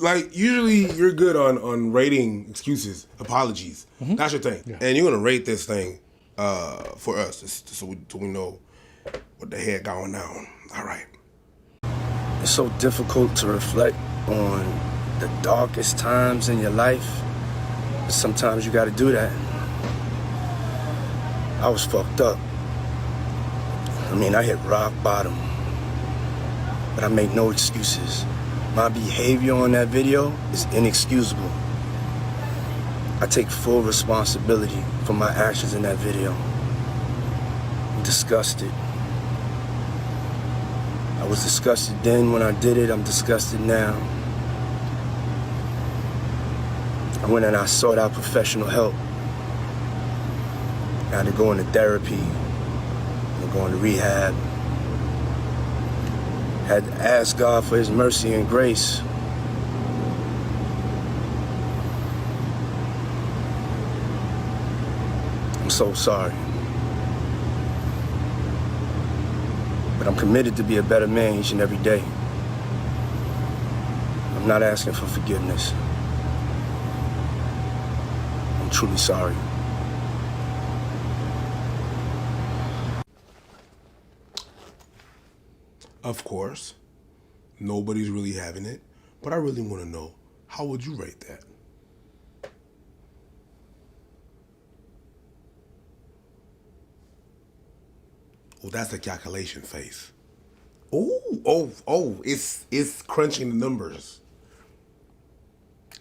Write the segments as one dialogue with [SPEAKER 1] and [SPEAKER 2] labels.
[SPEAKER 1] like usually you're good on rating excuses, apologies. That's your thing, and you're gonna rate this thing for us, so we know what the heck going on. All right.
[SPEAKER 2] It's so difficult to reflect on the darkest times in your life, but sometimes you got to do that. I was fucked up. I mean, I hit rock bottom, but I make no excuses. My behavior on that video is inexcusable. I take full responsibility for my actions in that video. I'm disgusted. I was disgusted then when I did it, I'm disgusted now. I went and I sought out professional help. I had to go into therapy, and go into rehab. Had to ask God for his mercy and grace. I'm so sorry. But I'm committed to be a better man each and every day. I'm not asking for forgiveness. I'm truly sorry.
[SPEAKER 1] Of course, nobody's really having it, but I really want to know, how would you rate that? Oh, that's the calculation face. Oh, it's crunching the numbers.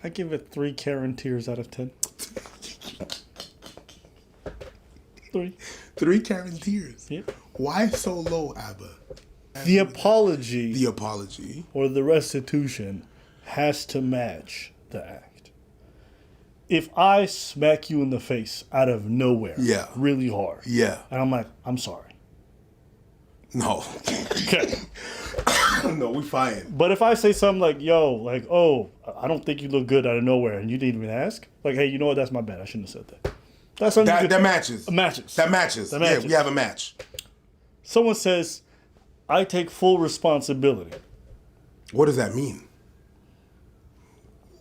[SPEAKER 3] I give it 3 Karen tears out of 10. 3.
[SPEAKER 1] 3 Karen tears?
[SPEAKER 3] Yep.
[SPEAKER 1] Why so low, Abba?
[SPEAKER 3] The apology.
[SPEAKER 1] The apology.
[SPEAKER 3] Or the restitution has to match the act. If I smack you in the face out of nowhere, really hard, and I'm like, I'm sorry.
[SPEAKER 1] No.
[SPEAKER 3] Okay.
[SPEAKER 1] No, we fine.
[SPEAKER 3] But if I say something like, yo, like, oh, I don't think you look good out of nowhere, and you didn't even ask, like, hey, you know what, that's my bad. I shouldn't have said that. That's something
[SPEAKER 1] that matches.
[SPEAKER 3] Matches.
[SPEAKER 1] That matches. Yeah, we have a match.
[SPEAKER 3] Someone says, I take full responsibility.
[SPEAKER 1] What does that mean?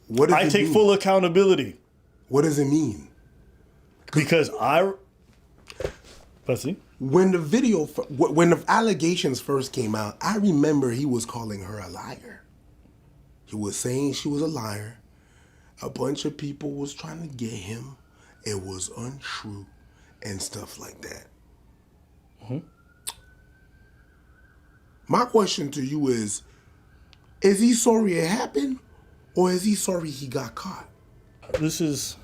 [SPEAKER 1] What does
[SPEAKER 3] I take full accountability.
[SPEAKER 1] What does it mean?
[SPEAKER 3] Because let's see.
[SPEAKER 1] When the allegations first came out, I remember he was calling her a liar. He was saying she was a liar. A bunch of people was trying to get him. It was untrue and stuff like that.
[SPEAKER 3] Mm-hmm.
[SPEAKER 1] My question to you is he sorry it happened, or is he sorry he got caught?
[SPEAKER 3] This is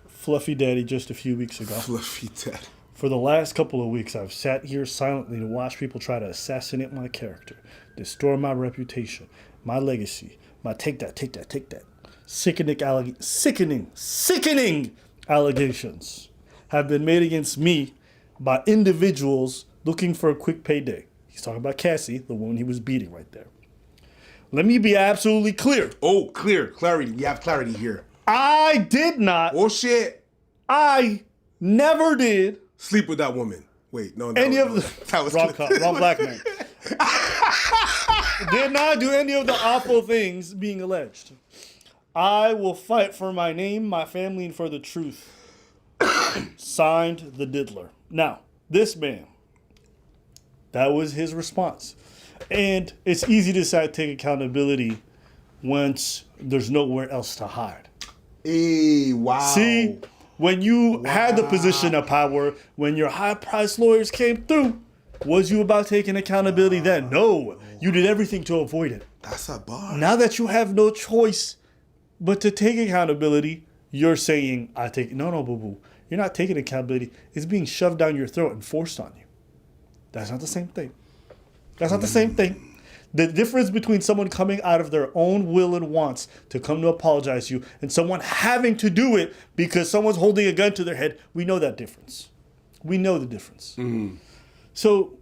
[SPEAKER 3] Fluffy Daddy just a few weeks ago.
[SPEAKER 1] Fluffy Daddy.
[SPEAKER 3] For the last couple of weeks, I've sat here silently to watch people try to assassinate my character, destroy my reputation, my legacy, my take that. Sickening allegations have been made against me by individuals looking for a quick payday. He's talking about Cassie, the woman he was beating right there. Let me be absolutely clear.
[SPEAKER 1] Oh, clarity. We have clarity here.
[SPEAKER 3] I did not.
[SPEAKER 1] Oh, shit.
[SPEAKER 3] I never did.
[SPEAKER 1] Sleep with that woman. Wait, no.
[SPEAKER 3] That was wrong black man. Did not do any of the awful things being alleged. I will fight for my name, my family, and for the truth. Signed, the Diddler. Now, this man, that was his response. And it's easy to decide to take accountability once there's nowhere else to hide.
[SPEAKER 1] Hey, wow.
[SPEAKER 3] See? When you had the position of power, when your high-priced lawyers came through, was you about taking accountability then? No. You did everything to avoid it.
[SPEAKER 1] That's a bar.
[SPEAKER 3] Now that you have no choice but to take accountability, you're saying, no, boo-boo. You're not taking accountability. It's being shoved down your throat and forced on you. That's not the same thing. That's not the same thing. The difference between someone coming out of their own will and wants to come to apologize to you and someone having to do it because someone's holding a gun to their head, we know that difference. We know the difference. Mm. So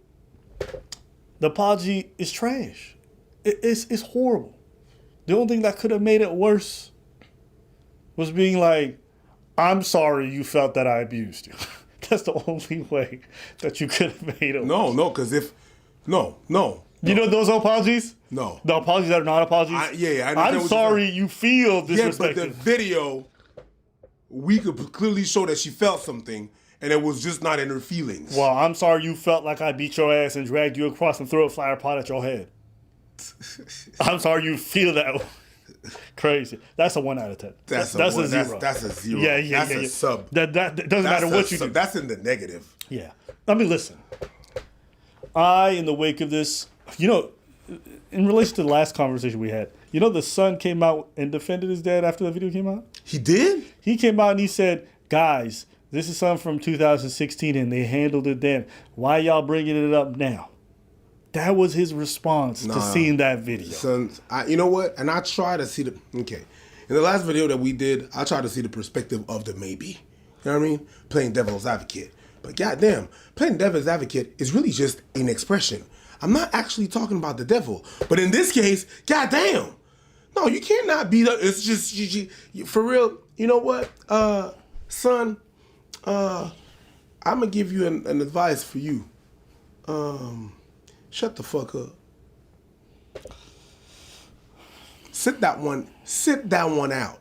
[SPEAKER 3] the apology is trash. It's horrible. The only thing that could have made it worse was being like, I'm sorry you felt that I abused you. That's the only way that you could have made it worse.
[SPEAKER 1] No, because
[SPEAKER 3] You know those apologies?
[SPEAKER 1] No.
[SPEAKER 3] The apologies that are not apologies?
[SPEAKER 1] I understand
[SPEAKER 3] I'm
[SPEAKER 1] what you're
[SPEAKER 3] sorry
[SPEAKER 1] saying.
[SPEAKER 3] you feel
[SPEAKER 1] Yeah, but
[SPEAKER 3] disrespected.
[SPEAKER 1] the video, we could clearly show that she felt something, and it was just not in her feelings.
[SPEAKER 3] Well, I'm sorry you felt like I beat your ass and dragged you across and threw a flower pot at your head. I'm sorry you feel that way. Crazy. That's a 1 out of 10.
[SPEAKER 1] That's
[SPEAKER 3] a
[SPEAKER 1] one.
[SPEAKER 3] 0.
[SPEAKER 1] That's a 0.
[SPEAKER 3] Yeah.
[SPEAKER 1] That's a sub.
[SPEAKER 3] That doesn't matter what you do.
[SPEAKER 1] That's in the negative.
[SPEAKER 3] Yeah. I mean, listen. In the wake of this, in relation to the last conversation we had, the son came out and defended his dad after the video came out?
[SPEAKER 1] He did?
[SPEAKER 3] He came out and he said, guys, this is something from 2016 and they handled it then. Why y'all bringing it up now? That was his response to seeing that video.
[SPEAKER 1] Son, you know what? And I try to see in the last video that we did, I tried to see the perspective of the maybe. You know what I mean? Playing devil's advocate. But goddamn, playing devil's advocate is really just an expression. I'm not actually talking about the devil. But in this case, goddamn. No, you cannot beat up. It's just, you, for real, you know what? Son, I'm going to give you an advice for you. Shut the fuck up. Sit that one out.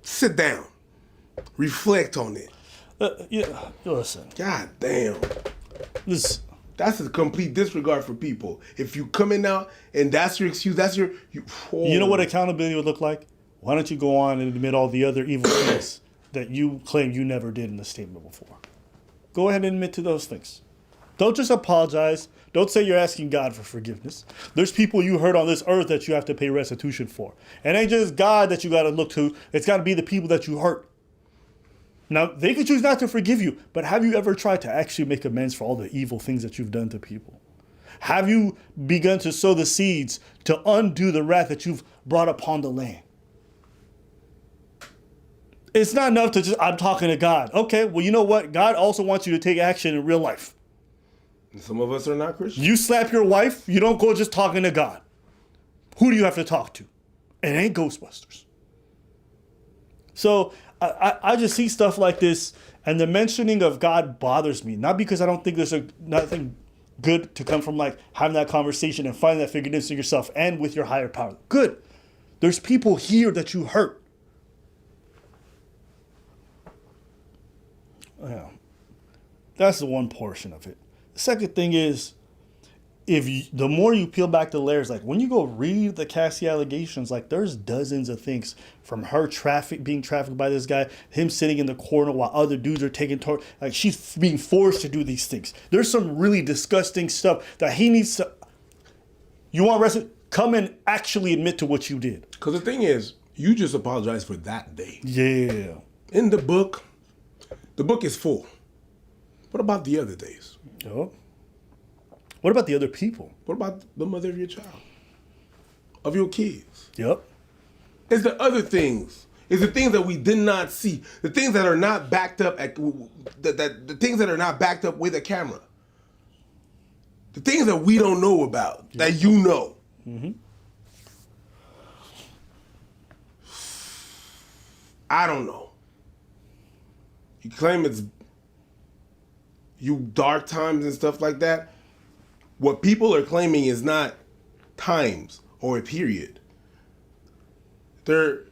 [SPEAKER 1] Sit down. Reflect on it.
[SPEAKER 3] Listen.
[SPEAKER 1] God damn.
[SPEAKER 3] Listen.
[SPEAKER 1] That's a complete disregard for people. If you coming out and that's your excuse,
[SPEAKER 3] You know what accountability would look like? Why don't you go on and admit all the other evil things that you claim you never did in the statement before? Go ahead and admit to those things. Don't just apologize. Don't say you're asking God for forgiveness. There's people you hurt on this earth that you have to pay restitution for. It ain't just God that you got to look to. It's got to be the people that you hurt. Now, they could choose not to forgive you, but have you ever tried to actually make amends for all the evil things that you've done to people? Have you begun to sow the seeds to undo the wrath that you've brought upon the land? It's not enough to just, I'm talking to God. Okay, well, you know what? God also wants you to take action in real life.
[SPEAKER 1] Some of us are not Christians.
[SPEAKER 3] You slap your wife, you don't go just talking to God. Who do you have to talk to? It ain't Ghostbusters. So I just see stuff like this, and the mentioning of God bothers me. Not because I don't think there's nothing good to come from like having that conversation and finding that forgiveness in yourself and with your higher power. Good. There's people here that you hurt. Yeah. That's the one portion of it. The second thing is, the more you peel back the layers, like when you go read the Cassie allegations, like there's dozens of things from her being trafficked by this guy, him sitting in the corner while other dudes are taking like she's being forced to do these things. There's some really disgusting stuff that he needs to. You want arrested? Come and actually admit to what you did.
[SPEAKER 1] Because the thing is, you just apologize for that day.
[SPEAKER 3] Yeah.
[SPEAKER 1] In the book is full. What about the other days?
[SPEAKER 3] Yep. What about the other people?
[SPEAKER 1] What about the mother of your child? Of your kids?
[SPEAKER 3] Yep.
[SPEAKER 1] It's the other things. It's the things that we did not see. The things that are not backed up the things that are not backed up with a camera. The things that we don't know about, that you know. Mm-hmm. I don't know. You claim it's dark times and stuff like that. What people are claiming is not times or a period. They're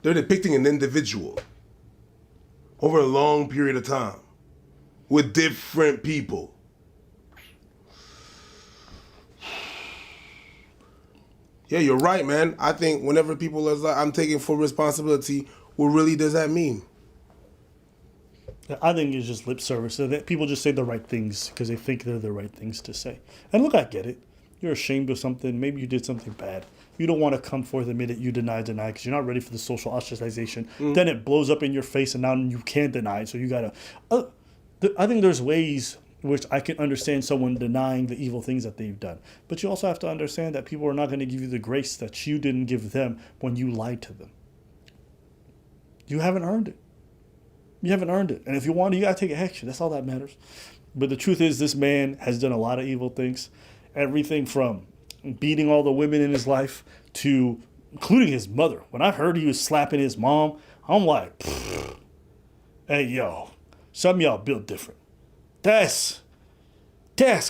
[SPEAKER 1] depicting an individual over a long period of time with different people. Yeah, you're right, man. I think whenever people are like, I'm taking full responsibility, what really does that mean?
[SPEAKER 3] I think it's just lip service. So that people just say the right things because they think they're the right things to say. And look, I get it. You're ashamed of something. Maybe you did something bad. You don't want to come forth and admit it. You deny because you're not ready for the social ostracization. Then it blows up in your face and now you can't deny it. So you got to... I think there's ways which I can understand someone denying the evil things that they've done. But you also have to understand that people are not going to give you the grace that you didn't give them when you lied to them. You haven't earned it. You haven't earned it. And if you want it, you got to take action. That's all that matters. But the truth is, this man has done a lot of evil things. Everything from beating all the women in his life to including his mother. When I heard he was slapping his mom, I'm like, hey, some of y'all built different. That's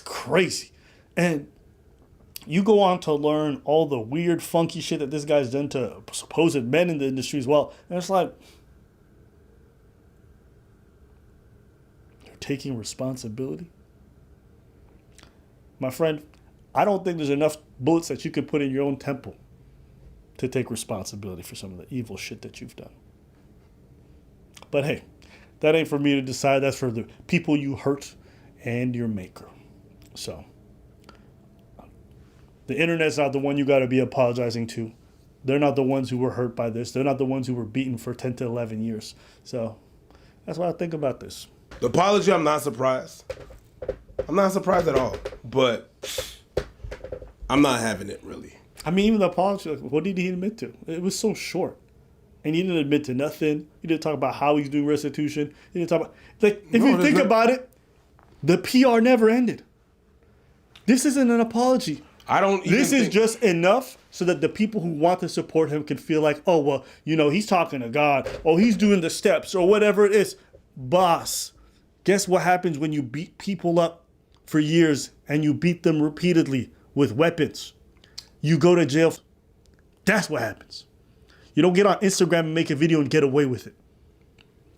[SPEAKER 3] crazy. And you go on to learn all the weird, funky shit that this guy's done to supposed men in the industry as well. And it's like, you're taking responsibility? My friend, I don't think there's enough bullets that you could put in your own temple to take responsibility for some of the evil shit that you've done. But hey, that ain't for me to decide. That's for the people you hurt and your maker. So, the internet's not the one you got to be apologizing to. They're not the ones who were hurt by this. They're not the ones who were beaten for 10 to 11 years. So, that's what I think about this.
[SPEAKER 1] The apology, I'm not surprised. I'm not surprised at all. But I'm not having it, really.
[SPEAKER 3] I mean, even the apology, like, what did he admit to? It was so short. And he didn't admit to nothing. He didn't talk about how he's doing restitution. He didn't talk about... Like, if you think about it, the PR never ended. This isn't an apology.
[SPEAKER 1] I don't even
[SPEAKER 3] This is just enough so that the people who want to support him can feel like, oh, well, you know, he's talking to God. Oh, he's doing the steps or whatever it is. Boss, guess what happens when you beat people up for years and you beat them repeatedly with weapons? You go to jail. That's what happens. You don't get on Instagram and make a video and get away with it.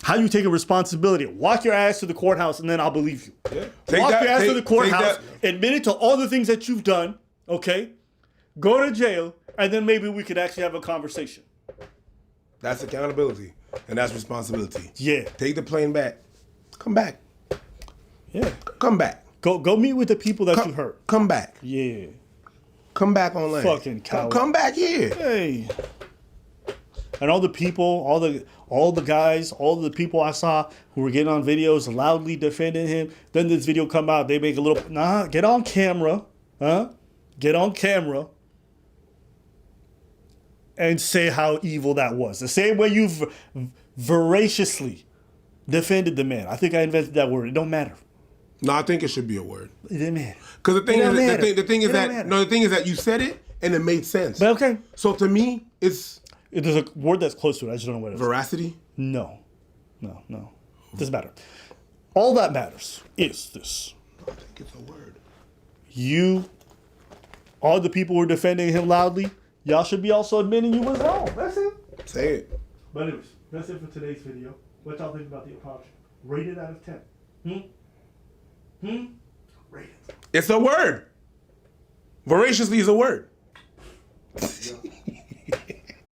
[SPEAKER 3] How you take a responsibility? Walk your ass to the courthouse and then I'll believe you. Yeah. Walk your ass to the courthouse, admit it to all the things that you've done, okay? Go to jail, and then maybe we could actually have a conversation.
[SPEAKER 1] That's accountability, and that's responsibility.
[SPEAKER 3] Yeah.
[SPEAKER 1] Take the plane back. Come back.
[SPEAKER 3] Yeah.
[SPEAKER 1] Come back.
[SPEAKER 3] Go meet with the people that you hurt.
[SPEAKER 1] Come back.
[SPEAKER 3] Yeah.
[SPEAKER 1] Come back on land.
[SPEAKER 3] Fucking coward.
[SPEAKER 1] Come back here.
[SPEAKER 3] Hey. And all the people, all the guys, all the people I saw who were getting on videos loudly defending him. Then this video come out, they make a little, get on camera, get on camera and say how evil that was. The same way you voraciously defended the man. I think I invented that word. It don't matter.
[SPEAKER 1] No, I think it should be a word.
[SPEAKER 3] It didn't matter.
[SPEAKER 1] Because the thing is that you said it and it made sense.
[SPEAKER 3] But okay.
[SPEAKER 1] So to me,
[SPEAKER 3] There's a word that's close to it. I just don't know what it is.
[SPEAKER 1] Veracity?
[SPEAKER 3] No. Doesn't matter. All that matters is this.
[SPEAKER 1] I think it's a word.
[SPEAKER 3] All the people who are defending him loudly, y'all should be also admitting you was wrong. That's it.
[SPEAKER 1] Say it.
[SPEAKER 3] But anyways, that's it for today's video. What y'all think about the apology? Rate it out of 10. Rate it.
[SPEAKER 1] It's a word. Voraciously is a word.